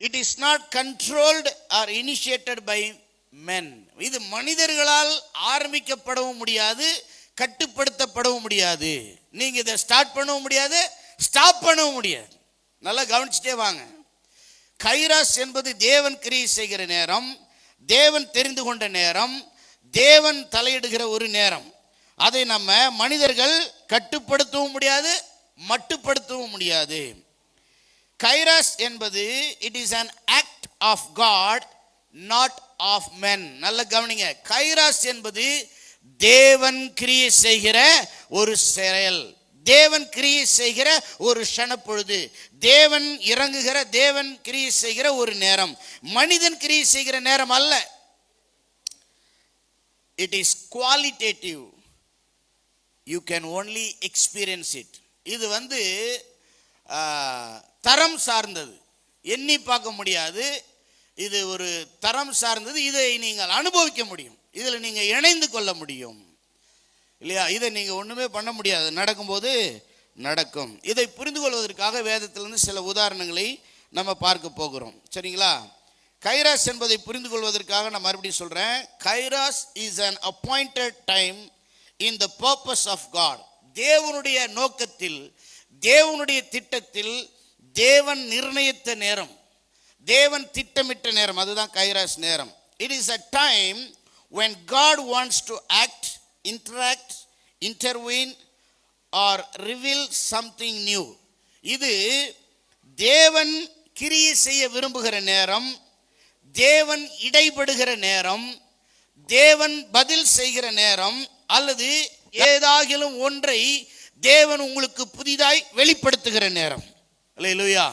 It is not controlled or initiated by men. இது மனிதர்களால் ஆரம்பிக்கப்படவும் முடியாது, கட்டுப்படுத்தப்படவும் முடியாது. நீங்க இதை ஸ்டார்ட் பண்ணவும் முடியாது, ஸ்டாப் பண்ணவும் முடியாது. நல்லா கவனிச்சுட்டே வாங்க. கைராஸ் என்பது தேவன் கிரியை செய்கிற நேரம், தேவன் தெரிந்து கொண்ட நேரம், தேவன் தலையிடுகிற ஒரு நேரம். அதை நம்ம மனிதர்கள் கட்டுப்படுத்தவும் முடியாது, மட்டுப்படுத்தவும் முடியாது. கைராஸ் என்பது it is an act of God, not of men. நல்ல கவனிங்க. கைராஸ் என்பது தேவன் கிரியை செய்கிற ஒரு செயல், தேவன் கிரியை செய்கிற ஒரு க்ஷணப்பொழுது, தேவன் இறங்குகிற, தேவன் கிரியை செய்கிற ஒரு நேரம், மனிதன் கிரியை செய்கிற நேரம் அல்ல. It is qualitative. You can only experience it. இது தரம் சார்ந்தது, எண்ணி பார்க்க முடியாது. இது ஒரு தரம் சார்ந்தது. இதை நீங்கள் அனுபவிக்க முடியும், இதில் நீங்கள் இணைந்து கொள்ள முடியும் இல்லையா? இதை நீங்கள் ஒன்றுமே பண்ண முடியாது, நடக்கும்போது நடக்கும். இதை புரிந்து கொள்வதற்காக வேதத்திலிருந்து சில உதாரணங்களை நம்ம பார்க்க போகிறோம். சரிங்களா? கைராஸ் என்பதை புரிந்து கொள்வதற்காக நான் மறுபடியும் சொல்கிறேன். கைராஸ் is an appointed time in the purpose of God. தேவனுடைய நோக்கத்தில், தேவனுடைய திட்டத்தில், தேவன் நிர்ணயித்த நேரம், தேவன் திட்டமிட்ட நேரம், அதுதான் கைராஸ் நேரம். It is a time when God wants to act, interact, intervene or reveal something new. இது தேவன் கிரியை செய்ய விரும்புகிற நேரம், தேவன் இடைபடுகிற நேரம், தேவன் பதில் செய்கிற நேரம், அல்லது ஏதாகிலும் ஒன்றை தேவன் உங்களுக்கு புதிதாய் வெளிப்படுத்துகிற நேரம். அல்லேலூயா.